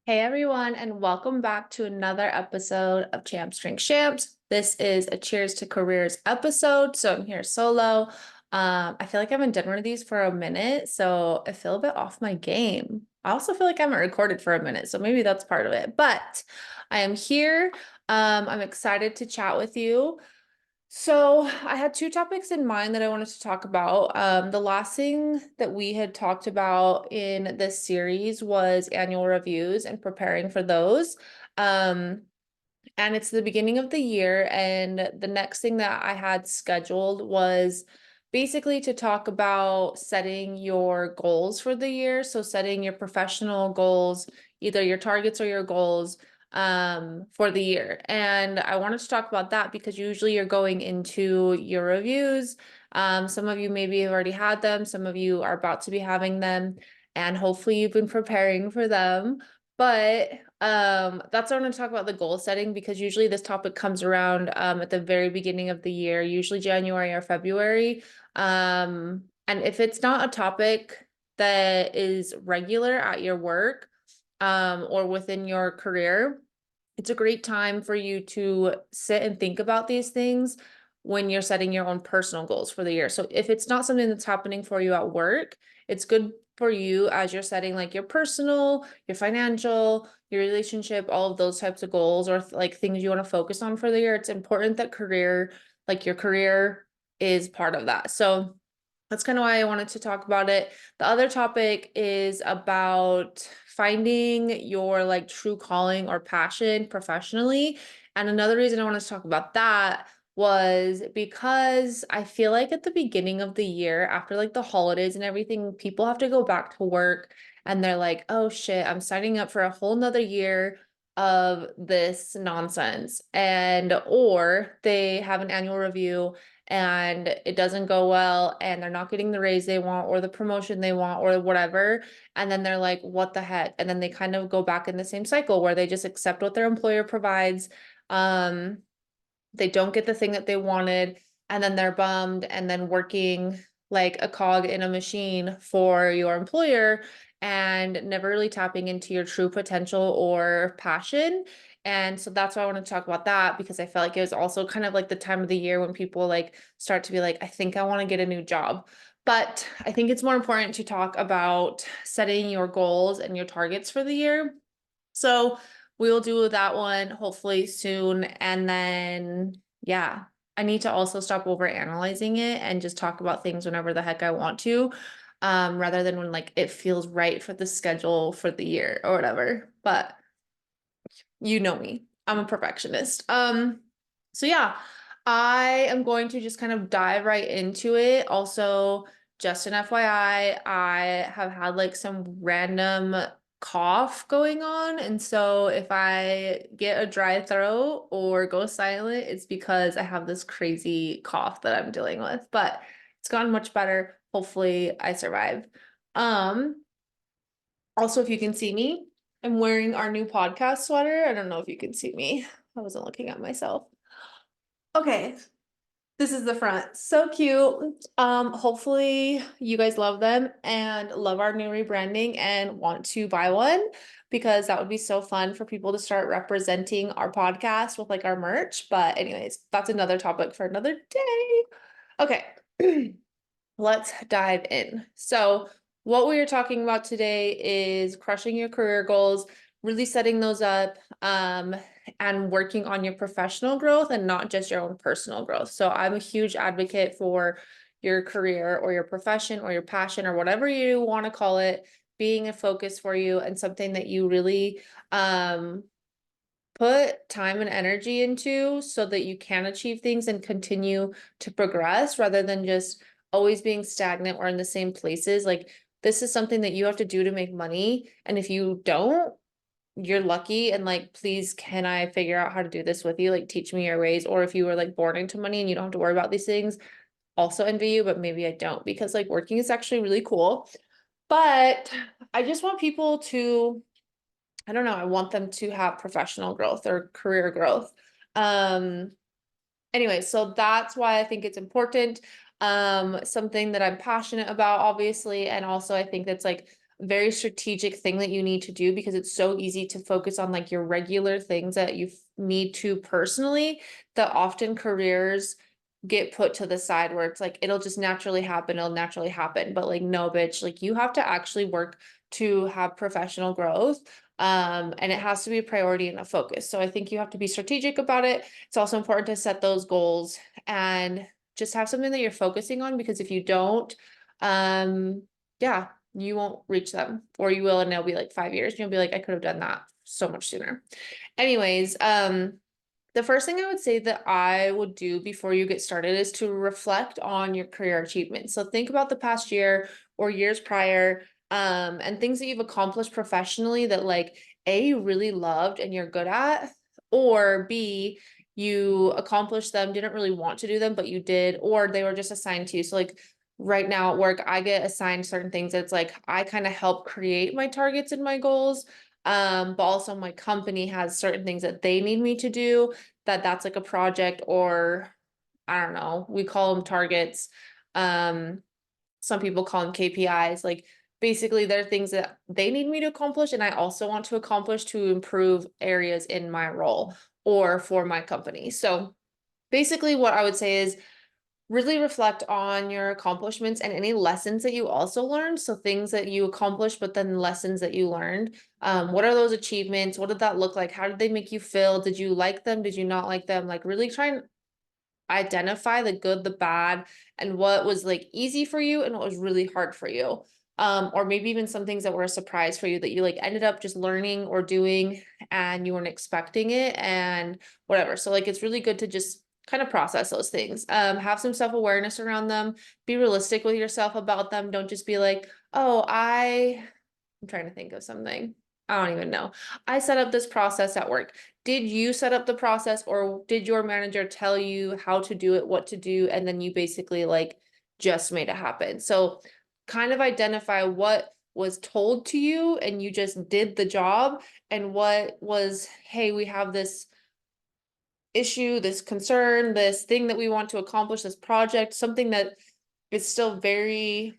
Hey everyone, and welcome back to another episode of Champs Drink Champs. This is a Cheers to Careers episode, so I'm here solo. I feel like I haven't done one of these for a minute, so I feel a bit off my game. I also feel like I haven't recorded for a minute, so maybe that's part of it. But I am here. I'm excited to chat with you. So I had two topics in mind that I wanted to talk about. The last thing that we had talked about in this series was annual reviews and preparing for those. Um, and it's the beginning of the year, and the next thing that I had scheduled was basically to talk about setting your goals for the year. So setting your professional goals, either your targets or your goals for the year. And I wanted to talk about that because usually you're going into your reviews. Some of you maybe have already had them, some of you are about to be having them, and hopefully you've been preparing for them. But that's what I want to talk about, the goal setting, because usually this topic comes around at the very beginning of the year, usually January or February. And if it's not a topic that is regular at your work or within your career, it's a great time for you to sit and think about these things when you're setting your own personal goals for the year. So if it's not something that's happening for you at work, it's good for you as you're setting like your personal, your financial, your relationship, all of those types of goals or like things you want to focus on for the year. It's important that like your career is part of that. So that's kind of why I wanted to talk about it. The other topic is about finding your like true calling or passion professionally. And another reason I wanted to talk about that was because I feel like at the beginning of the year, after like the holidays and everything, people have to go back to work and they're like, oh shit, I'm signing up for a whole nother year of this nonsense. And or they have an annual review and it doesn't go well and they're not getting the raise they want or the promotion they want or whatever, and then they're like, what the heck? And then they kind of go back in the same cycle where they just accept what their employer provides. um they don't get the thing that they wanted, and then they're bummed and then working like a cog in a machine for your employer and never really tapping into your true potential or passion. And so that's why I want to talk about that, because I felt like it was also kind of like the time of the year when people like start to be like, I think I want to get a new job. But I think it's more important to talk about setting your goals and your targets for the year. So we will do that one hopefully soon. And then, yeah, I need to also stop over analyzing it and just talk about things whenever the heck I want to, rather than when like it feels right for the schedule for the year or whatever. But you know me, I'm a perfectionist. So yeah, I am going to just kind of dive right into it. Also, just an FYI, I have had like some random cough going on. And so if I get a dry throat or go silent, it's because I have this crazy cough that I'm dealing with. But it's gotten much better. Hopefully I survive. Um, Also, if you can see me, I'm wearing our new podcast sweater. I don't know if you can see me. I wasn't looking at myself. Okay, this is the front. So cute. Hopefully you guys love them and love our new rebranding and want to buy one, because that would be so fun for people to start representing our podcast with like our merch. But anyways, that's another topic for another day. Okay. Let's dive in. So, what we are talking about today is crushing your career goals, really setting those up, and working on your professional growth and not just your own personal growth. So, I'm a huge advocate for your career or your profession or your passion or whatever you want to call it being a focus for you and something that you really put time and energy into so that you can achieve things and continue to progress rather than just always being stagnant or in the same places. Like, this is something that you have to do to make money. And if you don't, you're lucky. And like, please, can I figure out how to do this with you? Like, teach me your ways. Or if you were like born into money and you don't have to worry about these things, also envy you, but maybe I don't, because like working is actually really cool. But I just want people to, I don't know, I want them to have professional growth or career growth. Um, anyway, so that's why I think it's important. Something that I'm passionate about, obviously, and also I think that's like very strategic thing that you need to do, because it's so easy to focus on like your regular things that you need to personally, that often careers get put to the side where it's like it'll just naturally happen, it'll naturally happen. But like, no, bitch, like you have to actually work to have professional growth. And it has to be a priority and a focus. So I think you have to be strategic about it. It's also important to set those goals and just have something that you're focusing on, because if you don't, yeah, you won't reach them, or you will, and it'll be like 5 years and you'll be like, I could have done that so much sooner. Anyways, the first thing I would say that I would do before you get started is to reflect on your career achievements. So think about the past year or years prior, and things that you've accomplished professionally that like A, you really loved and you're good at, or B, you accomplished them, didn't really want to do them, but you did, or they were just assigned to you. So like right now at work, I get assigned certain things. It's like I kind of help create my targets and my goals. But also my company has certain things that they need me to do, that's like a project, or I don't know, we call them targets. Some people call them KPIs. Like basically they're things that they need me to accomplish and I also want to accomplish to improve areas in my role or for my company. So basically what I would say is really reflect on your accomplishments and any lessons that you also learned. So things that you accomplished, but then lessons that you learned. What are those achievements? What did that look like? How did they make you feel? Did you like them? Did you not like them? Like really try and identify the good, the bad, and what was like easy for you and what was really hard for you. Or maybe even some things that were a surprise for you that you like ended up just learning or doing and you weren't expecting it and whatever. So like it's really good to just kind of process those things. Have some self-awareness around them, be realistic with yourself about them. Don't just be like, oh, I'm trying to think of something. I don't even know. I set up this process at work. Did you set up the process, or did your manager tell you how to do it, what to do, and then you basically like just made it happen? So kind of identify what was told to you and you just did the job, and what was, hey, we have this issue, this concern, this thing that we want to accomplish, this project, something that is still very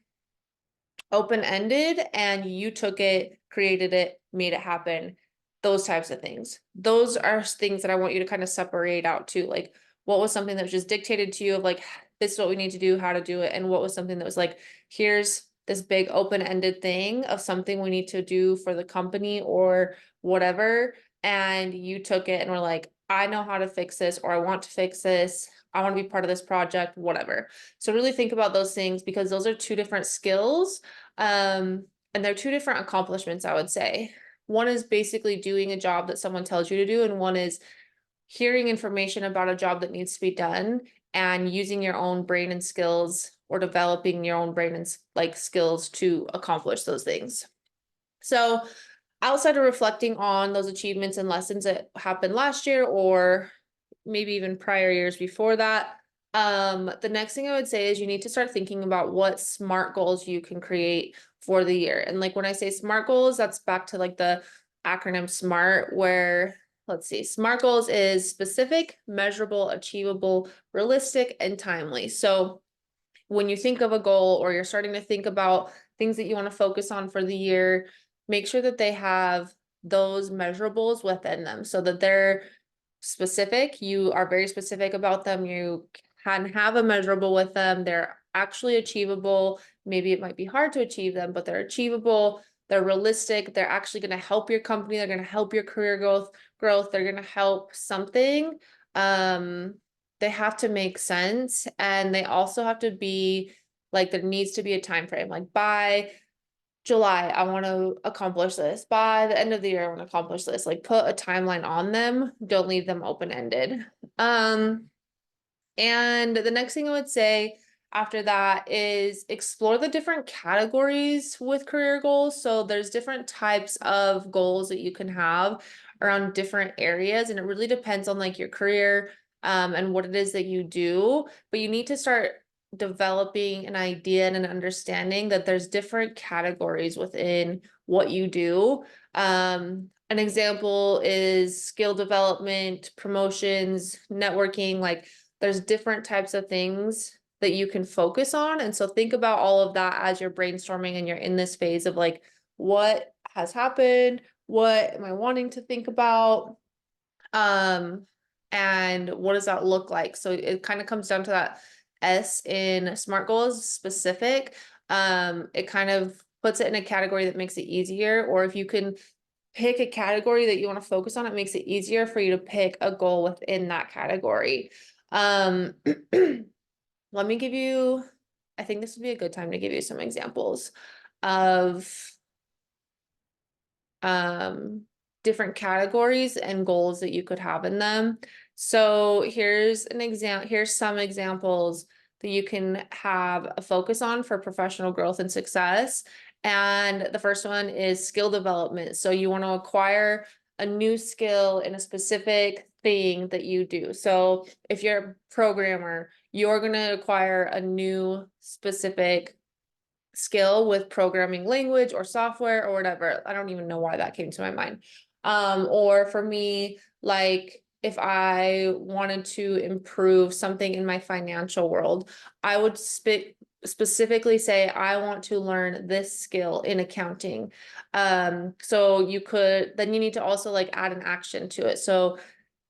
open-ended, and you took it, created it, made it happen, those types of things. Those are things that I want you to kind of separate out too. Like what was something that was just dictated to you of like, this is what we need to do, how to do it, and what was something that was like, here's this big open-ended thing of something we need to do for the company or whatever, and you took it and were like, I know how to fix this, or I want to fix this, I want to be part of this project, whatever. So really think about those things, because those are two different skills. And they're two different accomplishments, I would say. One is basically doing a job that someone tells you to do, and one is hearing information about a job that needs to be done and using your own brain and skills, or developing your own brain and like skills to accomplish those things. So outside of reflecting on those achievements and lessons that happened last year, or maybe even prior years before that, the next thing I would say is you need to start thinking about what SMART goals you can create for the year. And like when I say SMART goals, that's back to like the acronym SMART, where let's see, SMART goals is specific, measurable, achievable, realistic, and timely. So when you think of a goal, or you're starting to think about things that you want to focus on for the year, make sure that they have those measurables within them, so that they're specific. You are very specific about them. You can have a measurable with them. They're actually achievable. Maybe it might be hard to achieve them, but they're achievable. They're realistic. They're actually going to help your company. They're going to help your career growth. They're going to help something. They have to make sense, and they also have to be like, there needs to be a time frame. Like by July, I want to accomplish this. By the end of the year, I want to accomplish this. Like put a timeline on them. Don't leave them open-ended. And the next thing I would say after that is explore the different categories with career goals. So there's different types of goals that you can have around different areas, and it really depends on like your career and what it is that you do. But you need to start developing an idea and an understanding that there's different categories within what you do. An example is skill development, promotions, networking. Like there's different types of things that you can focus on. And so think about all of that as you're brainstorming and you're in this phase of like, what has happened, what am I wanting to think about, and what does that look like? So it kind of comes down to that S in SMART goals specific. It kind of puts it in a category that makes it easier, or if you can pick a category that you want to focus on, it makes it easier for you to pick a goal within that category. Let me give you, I think this would be a good time to give you some examples of different categories and goals that you could have in them. So here's some examples that you can have a focus on for professional growth and success. And the first one is skill development. So you want to acquire a new skill in a specific thing that you do. So if you're a programmer, you're going to acquire a new specific skill with programming language or software or whatever. I don't even know why that came to my mind. Or for me, like if I wanted to improve something in my financial world, I would specifically say I want to learn this skill in accounting. So then you need to also like add an action to it. So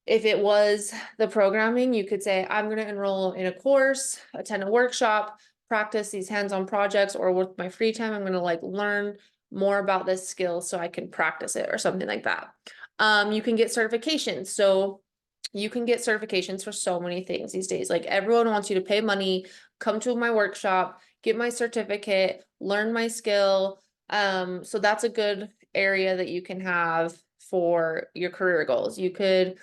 if it was the programming, you could say, I'm going to enroll in a course, attend a workshop, practice these hands-on projects, or with my free time, I'm going to like learn more about this skill so I can practice it or something like that. You can get certifications. So you can get certifications for so many things these days. Like everyone wants you to pay money, come to my workshop, get my certificate, learn my skill. So that's a good area that you can have for your career goals. You could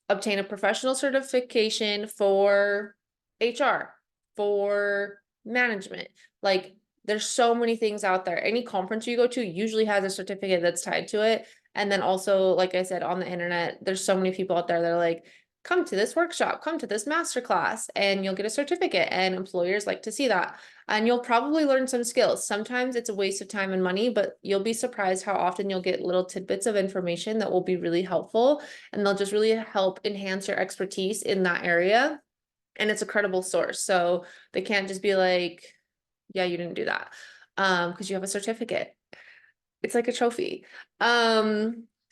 obtain a professional certification for HR, for management. Like there's so many things out there. Any conference you go to usually has a certificate that's tied to it. And then also, like I said, on the internet, there's so many people out there that are like, come to this workshop, come to this masterclass, and you'll get a certificate. And employers like to see that. And you'll probably learn some skills. Sometimes it's a waste of time and money, but you'll be surprised how often you'll get little tidbits of information that will be really helpful. And they'll just really help enhance your expertise in that area. And it's a credible source. So they can't just be like, yeah, you didn't do that. Because you have a certificate. It's like a trophy.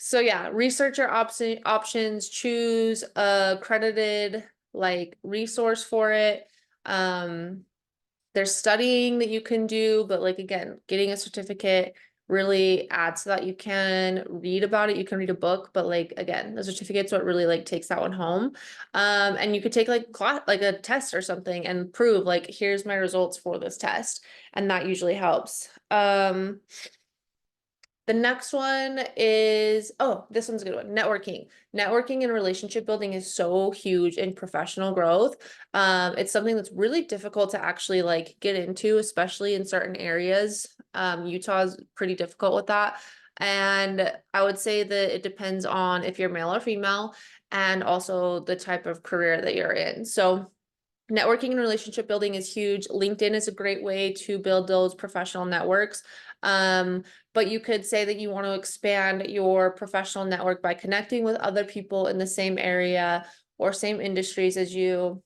So yeah, research your options, choose a credited like resource for it. There's studying that you can do, but like again, getting a certificate really adds to that. You can read about it, you can read a book, but like again, the certificate's what really like takes that one home. And you could take like a test or something and prove like here's my results for this test, and that usually helps. The next one is, oh, this one's a good one. Networking. Networking and relationship building is so huge in professional growth. It's something that's really difficult to actually like get into, especially in certain areas. Utah is pretty difficult with that. And I would say that it depends on if you're male or female, and also the type of career that you're in. So networking and relationship building is huge. LinkedIn is a great way to build those professional networks. But you could say that you want to expand your professional network by connecting with other people in the same area or same industries as you,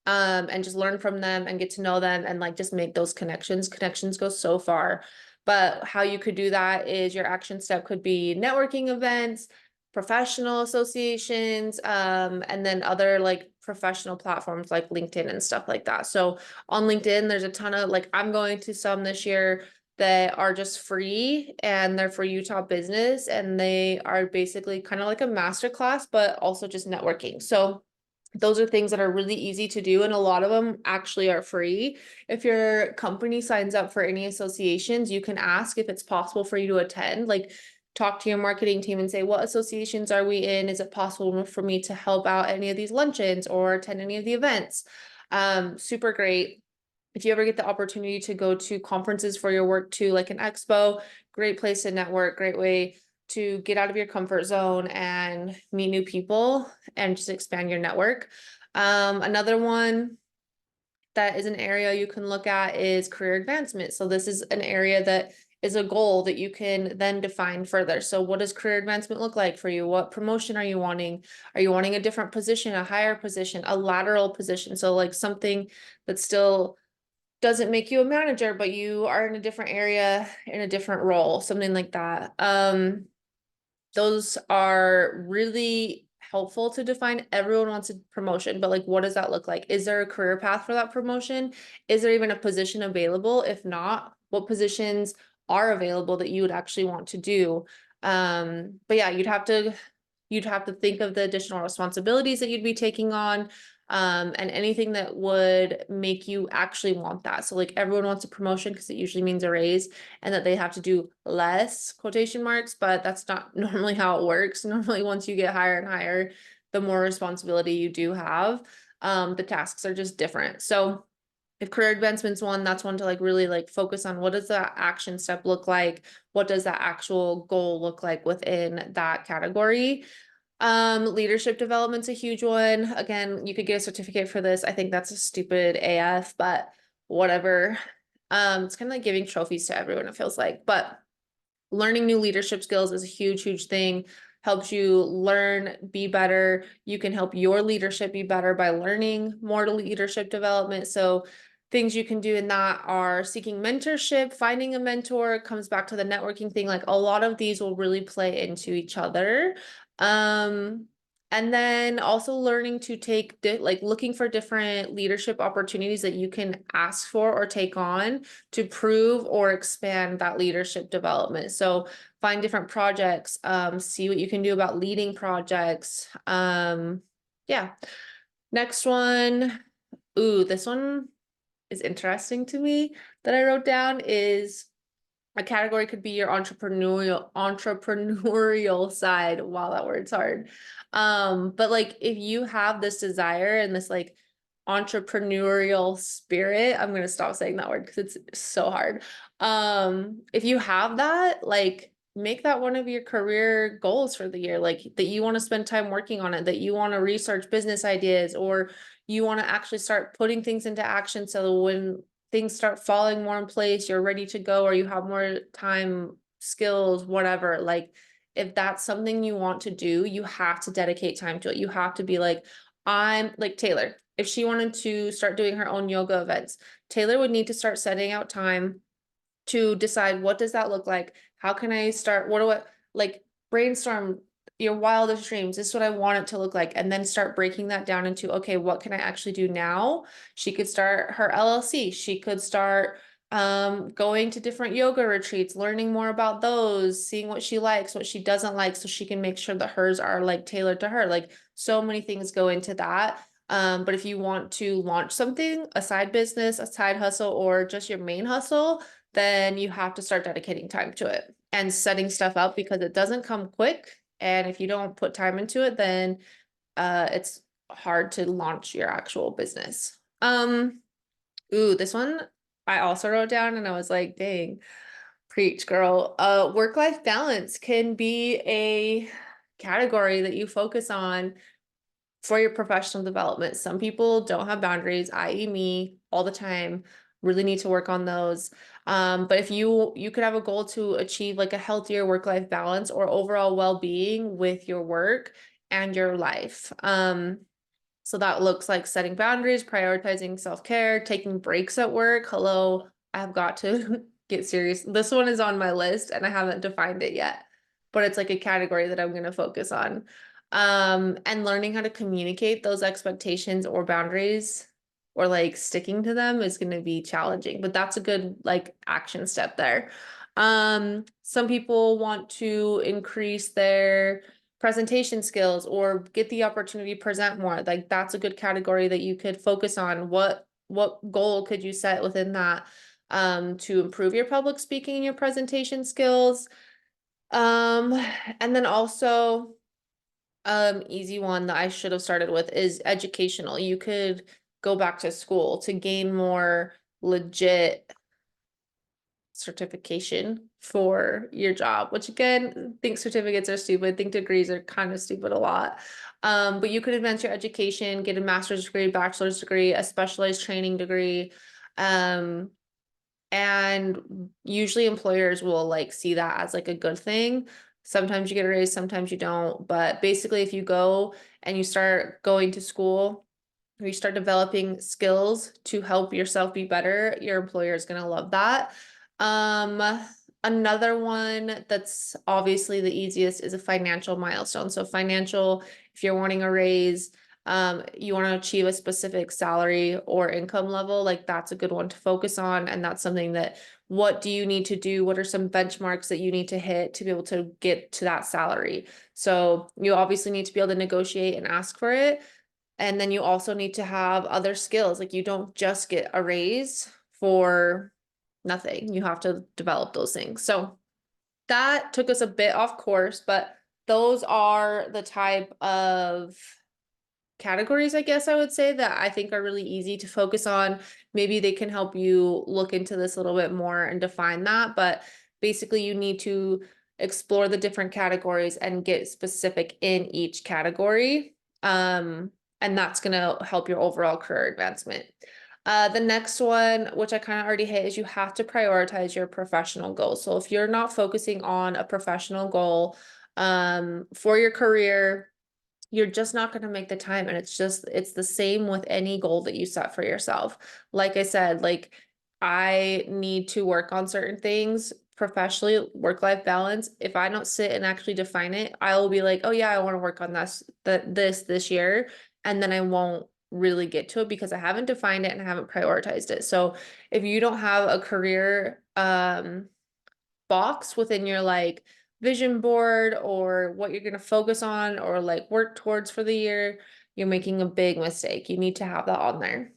and just learn from them and get to know them and like just make those connections. Connections go so far. But how you could do that is your action step could be networking events, professional associations, and then other like professional platforms like LinkedIn and stuff like that. So on LinkedIn, there's a ton of like, I'm going to some this year that are just free and they're for Utah business, and they are basically kind of like a masterclass, but also just networking. So those are things that are really easy to do, and a lot of them actually are free. If your company signs up for any associations, you can ask if it's possible for you to attend. Like talk to your marketing team and say, what associations are we in? Is it possible for me to help out any of these luncheons or attend any of the events? Super great. If you ever get the opportunity to go to conferences for your work too, like an expo, great place to network, great way to get out of your comfort zone and meet new people and just expand your network. Another one that is an area you can look at is career advancement. So this is an area that is a goal that you can then define further. So what does career advancement look like for you? What promotion are you wanting? Are you wanting a different position, a higher position, a lateral position? So like something that's still doesn't make you a manager, but you are in a different area, in a different role, something like that. Those are really helpful to define. Everyone wants a promotion, but like, what does that look like? Is there a career path for that promotion? Is there even a position available? If not, what positions are available that you would actually want to do? But yeah, you'd have to think of the additional responsibilities that you'd be taking on, and anything that would make you actually want that. So like everyone wants a promotion because it usually means a raise, and that they have to do less quotation marks, but that's not normally how it works. Normally, once you get higher and higher, the more responsibility you do have, the tasks are just different. So if career advancement's one, that's one to like really like focus on what does that action step look like? What does that actual goal look like within that category? Leadership development's a huge one. Again, you could get a certificate for this. I think that's a stupid AF, but whatever. It's kind of like giving trophies to everyone, it feels like. But learning new leadership skills is a huge, huge thing. Helps you learn, be better. You can help your leadership be better by learning more leadership development. So things you can do in that are seeking mentorship, finding a mentor, comes back to the networking thing. Like a lot of these will really play into each other. Um, and then also learning to take, like looking for different leadership opportunities that you can ask for or take on to prove or expand that leadership development. So find different projects, see what you can do about leading projects. Yeah. Next one. Ooh, this one is interesting to me that I wrote down is a category could be your entrepreneurial side. Wow, that word's hard. But like if you have this desire and this like entrepreneurial spirit, I'm gonna stop saying that word because it's so hard. If you have that, like make that one of your career goals for the year, like that you want to spend time working on it, that you want to research business ideas, or you want to actually start putting things into action so when things start falling more in place, you're ready to go, or you have more time, skills, whatever. Like, if that's something you want to do, you have to dedicate time to it. You have to be like, I'm like Taylor. If she wanted to start doing her own yoga events, Taylor would need to start setting out time to decide what does that look like? How can I start? What do I like brainstorm your wildest dreams? This is what I want it to look like. And then start breaking that down into, okay, what can I actually do now? She could start her LLC. She could start going to different yoga retreats, learning more about those, seeing what she likes, what she doesn't like, so she can make sure that hers are like tailored to her. Like so many things go into that. But if you want to launch something, a side business, a side hustle, or just your main hustle, then you have to start dedicating time to it and setting stuff up because it doesn't come quick. And if you don't put time into it, then it's hard to launch your actual business. Ooh, this one I also wrote down and I was like, dang, preach, girl. Work-life balance can be a category that you focus on for your professional development. Some people don't have boundaries, i.e. me, all the time. Really need to work on those. But if you could have a goal to achieve like a healthier work-life balance or overall well-being with your work and your life. So that looks like setting boundaries, prioritizing self-care, taking breaks at work. Hello, I've got to get serious. This one is on my list and I haven't defined it yet, but it's like a category that I'm going to focus on. And learning how to communicate those expectations or boundaries or like sticking to them is going to be challenging, but that's a good like action step there. Some people want to increase their presentation skills or get the opportunity to present more. Like that's a good category that you could focus on. What goal could you set within that to improve your public speaking and your presentation skills? Um, and then also easy one that I should have started with is educational. You could go back to school to gain more legit certification for your job, which again, think certificates are stupid, think degrees are kind of stupid a lot. But you could advance your education, get a master's degree, bachelor's degree, a specialized training degree. And usually employers will like see that as like a good thing. Sometimes you get a raise, sometimes you don't. But basically, if you go and you start going to school you start developing skills to help yourself be better, your employer is going to love that. Another one that's obviously the easiest is a financial milestone. So financial, if you're wanting a raise, you want to achieve a specific salary or income level, like that's a good one to focus on. And that's something that, what do you need to do? What are some benchmarks that you need to hit to be able to get to that salary? So you obviously need to be able to negotiate and ask for it. And then you also need to have other skills. Like you don't just get a raise for nothing. You have to develop those things. So that took us a bit off course, but those are the type of categories, I guess I would say, that I think are really easy to focus on. Maybe they can help you look into this a little bit more and define that. But basically, you need to explore the different categories and get specific in each category. And that's going to help your overall career advancement. The next one, which I kind of already hit, is you have to prioritize your professional goals. So if you're not focusing on a professional goal for your career, you're just not going to make the time. And it's the same with any goal that you set for yourself. Like I said, like I need to work on certain things professionally, work-life balance. If I don't sit and actually define it, I will be like, oh yeah, I want to work on this year. And then I won't really get to it because I haven't defined it and I haven't prioritized it. So if you don't have a career box within your like vision board or what you're going to focus on or like work towards for the year, you're making a big mistake. You need to have that on there.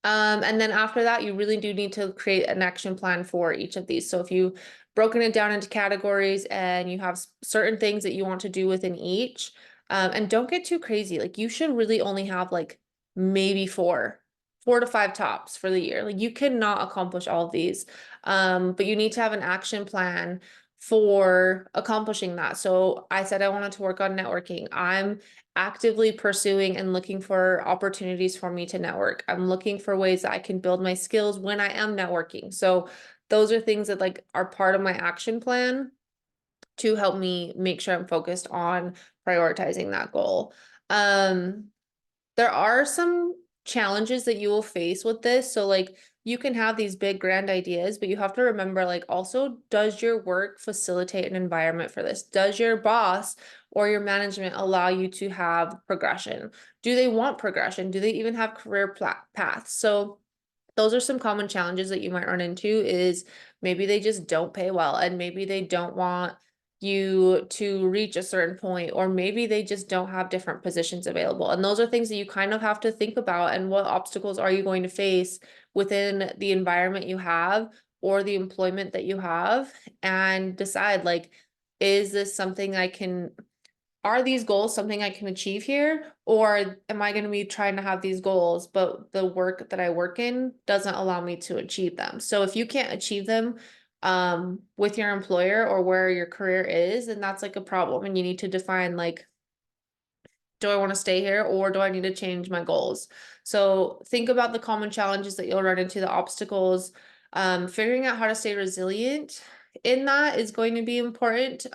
And then after that, you really do need to create an action plan for each of these. So if you've broken it down into categories and you have certain things that you want to do within each, and don't get too crazy. Like you should really only have like maybe four to five tops for the year. Like you cannot accomplish all of these. But you need to have an action plan for accomplishing that. So I said I wanted to work on networking. I'm actively pursuing and looking for opportunities for me to network. I'm looking for ways that I can build my skills when I am networking. So those are things that like are part of my action plan to help me make sure I'm focused on prioritizing that goal. There are some challenges that you will face with this. So like you can have these big grand ideas, but you have to remember like also, does your work facilitate an environment for this? Does your boss or your management allow you to have progression? Do they want progression? Do they even have career paths? So those are some common challenges that you might run into is maybe they just don't pay well and maybe they don't want you to reach a certain point, or maybe they just don't have different positions available. And those are things that you kind of have to think about. And what obstacles are you going to face within the environment you have or the employment that you have, and decide like, is this something I can, are these goals something I can achieve here? Or am I going to be trying to have these goals, but the work that I work in doesn't allow me to achieve them? So if you can't achieve them with your employer or where your career is, then that's like a problem. And you need to define like, do I want to stay here or do I need to change my goals? So think about the common challenges that you'll run into, the obstacles. Figuring out how to stay resilient in that is going to be important.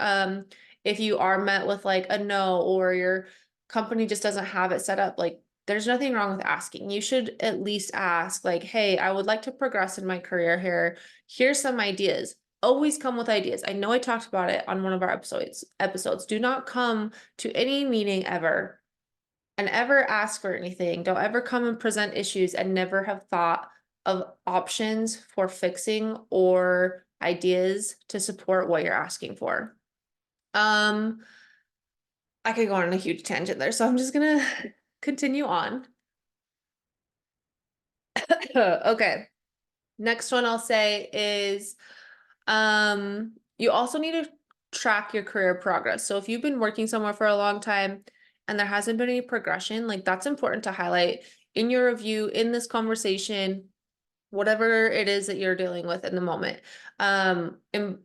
If you are met with like a no, or your company just doesn't have it set up, like there's nothing wrong with asking. You should at least ask like, hey, I would like to progress in my career here. Here's some ideas. Always come with ideas. I know I talked about it on one of our episodes. Do not come to any meeting ever and ever ask for anything. Don't ever come and present issues and never have thought of options for fixing or ideas to support what you're asking for. I could go on a huge tangent there, so I'm just gonna continue on. Okay. Next one I'll say is you also need to track your career progress. So if you've been working somewhere for a long time and there hasn't been any progression, like that's important to highlight in your review, in this conversation, whatever it is that you're dealing with in the moment. And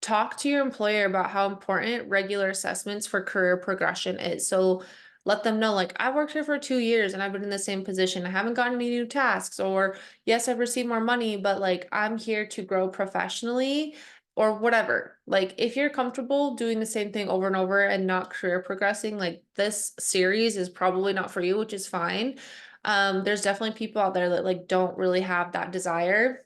talk to your employer about how important regular assessments for career progression is. So let them know, like, I've worked here for 2 years and I've been in the same position. I haven't gotten any new tasks, or yes, I've received more money, but like I'm here to grow professionally or whatever. Like if you're comfortable doing the same thing over and over and not career progressing, like this series is probably not for you, which is fine. There's definitely people out there that like don't really have that desire.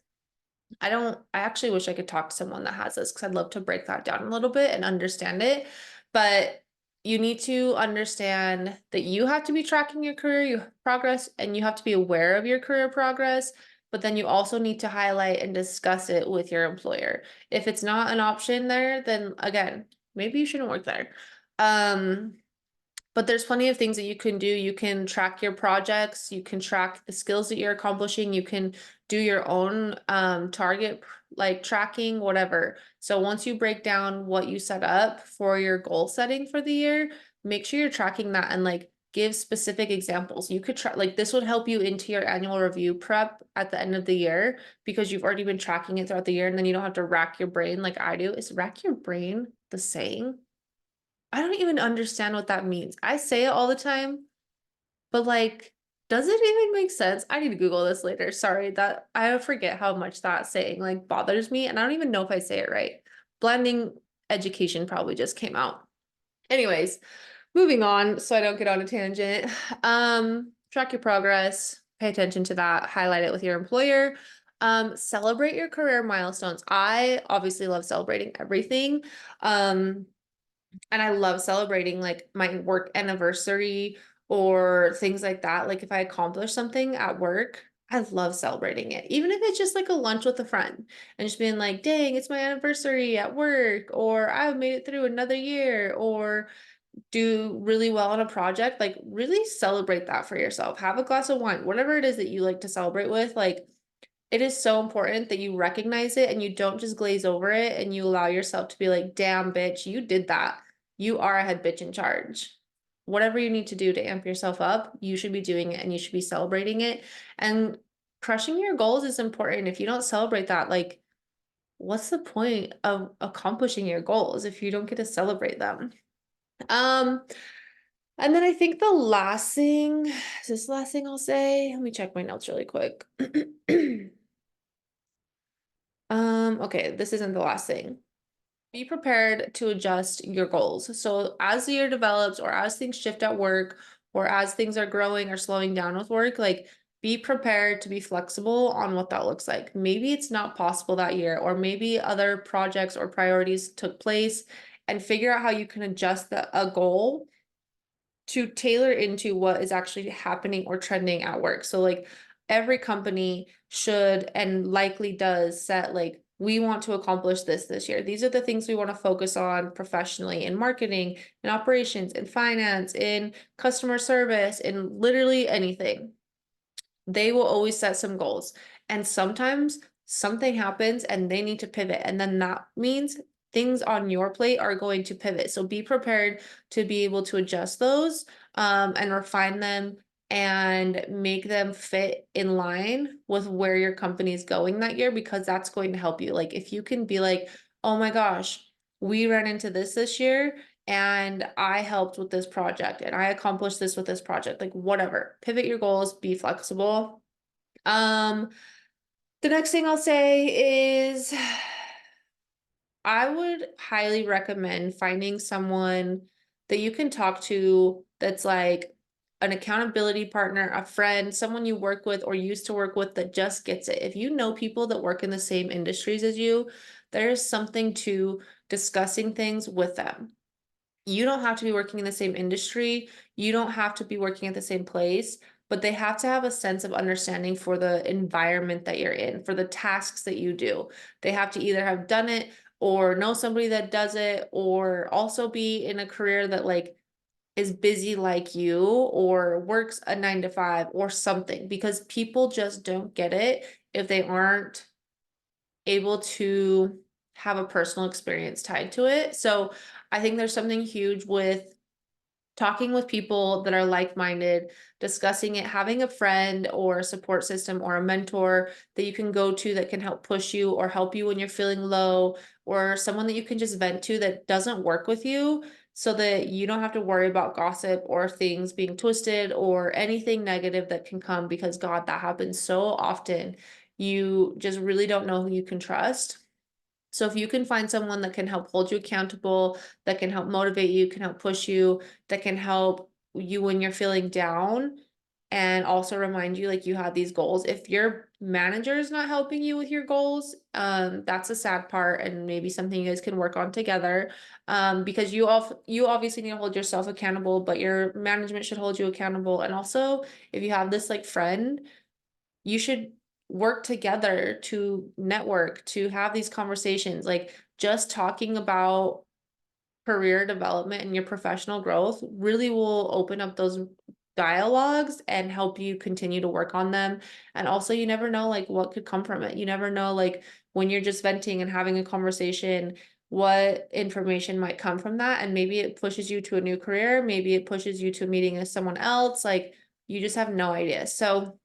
I actually wish I could talk to someone that has this because I'd love to break that down a little bit and understand it. But you need to understand that you have to be tracking your progress and you have to be aware of your career progress. But then you also need to highlight and discuss it with your employer. If it's not an option there, then again, maybe you shouldn't work there. Um, but there's plenty of things that you can do. You can track your projects, you can track the skills that you're accomplishing, you can do your own target like tracking, whatever. So once you break down what you set up for your goal setting for the year, make sure you're tracking that and like give specific examples. You could try like this would help you into your annual review prep at the end of the year because you've already been tracking it throughout the year and then you don't have to rack your brain like I do. Is rack your brain the saying? I don't even understand what that means. I say it all the time, but like, does it even make sense? I need to Google this later. Sorry, that I forget how much that saying like bothers me, and I don't even know if I say it right. Blending education probably just came out. Anyways, moving on so I don't get on a tangent. Track your progress, pay attention to that, highlight it with your employer. Celebrate your career milestones. I obviously love celebrating everything. And I love celebrating like my work anniversary or things like that. Like if I accomplish something at work, I love celebrating it. Even if it's just like a lunch with a friend and just being like, dang, it's my anniversary at work, or I've made it through another year, or do really well on a project, like really celebrate that for yourself. Have a glass of wine, whatever it is that you like to celebrate with, like it is so important that you recognize it and you don't just glaze over it and you allow yourself to be like, damn, bitch, you did that. You are a head bitch in charge. Whatever you need to do to amp yourself up, you should be doing it and you should be celebrating it. And crushing your goals is important. If you don't celebrate that, like, what's the point of accomplishing your goals if you don't get to celebrate them? Um, and then I think the last thing, is this the last thing I'll say? Let me check my notes really quick. Okay, this isn't the last thing. Be prepared to adjust your goals. So as the year develops or as things shift at work or as things are growing or slowing down with work, like be prepared to be flexible on what that looks like. Maybe it's not possible that year, or maybe other projects or priorities took place, and figure out how you can adjust a goal to tailor into what is actually happening or trending at work. So like every company should and likely does set like we want to accomplish this year. These are the things we want to focus on professionally in marketing, in operations, in finance, in customer service, in literally anything. They will always set some goals. And sometimes something happens and they need to pivot. And then that means things on your plate are going to pivot. So be prepared to be able to adjust those and refine them and make them fit in line with where your company is going that year, because that's going to help you. Like if you can be like, oh my gosh, we ran into this year and I helped with this project and I accomplished this with this project, like whatever. Pivot your goals, be flexible. Um, the next thing I'll say is I would highly recommend finding someone that you can talk to that's like an accountability partner, a friend, someone you work with or used to work with that just gets it. If you know people that work in the same industries as you, there's something to discussing things with them. You don't have to be working in the same industry. You don't have to be working at the same place, but they have to have a sense of understanding for the environment that you're in, for the tasks that you do. They have to either have done it or know somebody that does it, or also be in a career that like is busy like you or works a 9 to 5 or something, because people just don't get it if they aren't able to have a personal experience tied to it. So I think there's something huge with talking with people that are like-minded, discussing it, having a friend or a support system or a mentor that you can go to that can help push you or help you when you're feeling low, or someone that you can just vent to that doesn't work with you, so that you don't have to worry about gossip or things being twisted or anything negative that can come, because God, that happens so often. You just really don't know who you can trust. So if you can find someone that can help hold you accountable, that can help motivate you, can help push you, that can help you when you're feeling down, and also remind you like you had these goals. If your manager is not helping you with your goals, that's a sad part and maybe something you guys can work on together. Because you obviously need to hold yourself accountable, but your management should hold you accountable. And also, if you have this like friend, you should work together to network, to have these conversations. Like just talking about career development and your professional growth really will open up those dialogues and help you continue to work on them. And also, you never know like what could come from it. You never know like when you're just venting and having a conversation, what information might come from that. And maybe it pushes you to a new career, maybe it pushes you to meeting with someone else. Like you just have no idea. So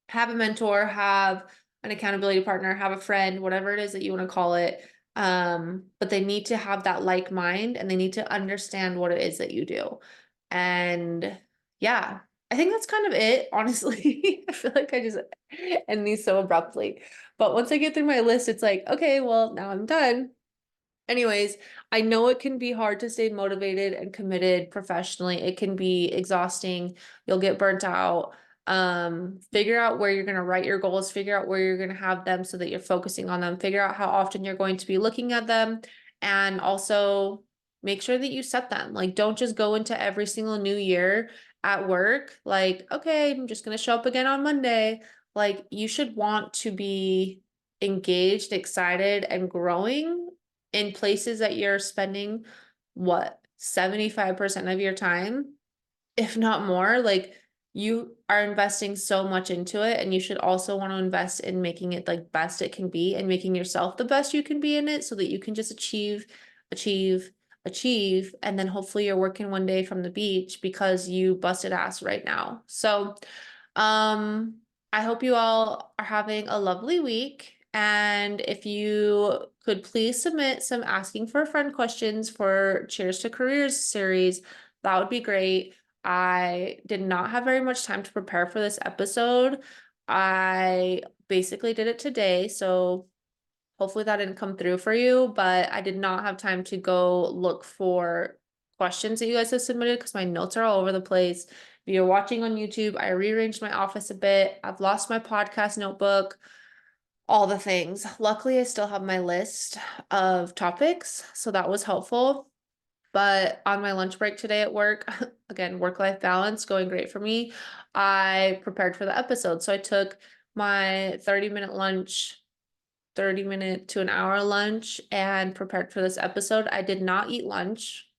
have a mentor, have an accountability partner, have a friend, whatever it is that you want to call it. But they need to have that like mind and they need to understand what it is that you do. And yeah, I think that's kind of it, honestly. I feel like I just end these so abruptly. But once I get through my list, it's like, okay, well, now I'm done. Anyways, I know it can be hard to stay motivated and committed professionally. It can be exhausting. You'll get burnt out. Figure out where you're going to write your goals, figure out where you're going to have them so that you're focusing on them, figure out how often you're going to be looking at them, and also make sure that you set them. Like, don't just go into every single new year at work like, okay, I'm just going to show up again on Monday. Like, you should want to be engaged, excited, and growing in places that you're spending what 75% of your time, if not more. Like you are investing so much into it, and you should also want to invest in making it like best it can be and making yourself the best you can be in it so that you can just achieve achieve, and then hopefully you're working one day from the beach because you busted ass right now. So um, I hope you all are having a lovely week. And if you could please submit some asking for a friend questions for Cheers to Careers series, that would be great. I did not have very much time to prepare for this episode. I basically did it today, so hopefully that didn't come through for you, but I did not have time to go look for questions that you guys have submitted because my notes are all over the place. If you're watching on YouTube, I rearranged my office a bit. I've lost my podcast notebook, all the things. Luckily, I still have my list of topics, so that was helpful. But on my lunch break today at work, again, work-life balance going great for me. I prepared for the episode. So I took my 30-minute lunch, 30-minute to an hour lunch, and prepared for this episode. I did not eat lunch.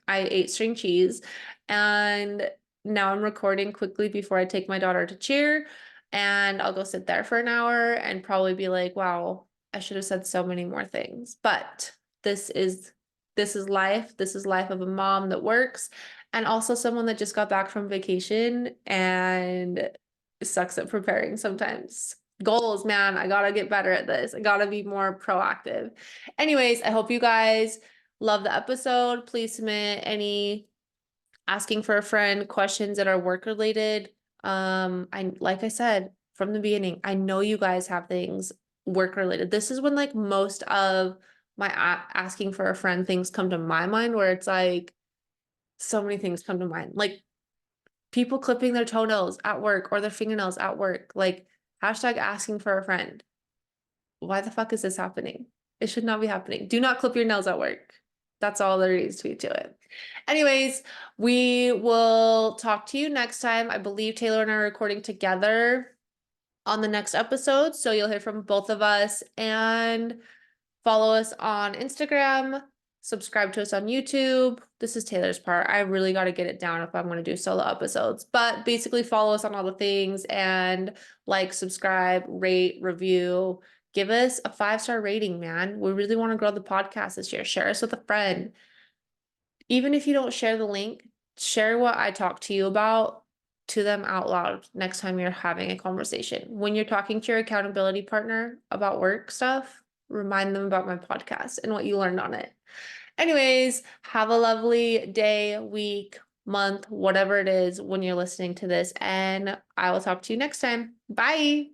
I ate string cheese, and now I'm recording quickly before I take my daughter to cheer, and I'll go sit there for an hour and probably be like, wow, I should have said so many more things. But this is life. This is life of a mom that works and also someone that just got back from vacation and sucks at preparing sometimes. Goals, man, I gotta get better at this. I gotta be more proactive. Anyways, I hope you guys love the episode. Please submit any asking for a friend questions that are work related. Like I said from the beginning, I know you guys have things work related. This is when like most of my asking for a friend things come to my mind, where it's like so many things come to mind. Like people clipping their toenails at work or their fingernails at work, like hashtag asking for a friend. Why the fuck is this happening? It should not be happening. Do not clip your nails at work. That's all there needs to be to it. Anyways, we will talk to you next time. I believe Taylor and I are recording together on the next episode, so you'll hear from both of us. And follow us on Instagram, subscribe to us on YouTube. This is Taylor's part. I really got to get it down if I'm going to do solo episodes. But basically follow us on all the things and like, subscribe, rate, review. Give us a 5-star rating, man. We really want to grow the podcast this year. Share us with a friend. Even if you don't share the link, share what I talked to you about to them out loud next time you're having a conversation. When you're talking to your accountability partner about work stuff, remind them about my podcast and what you learned on it. Anyways, have a lovely day, week, month, whatever it is when you're listening to this, and I will talk to you next time. Bye.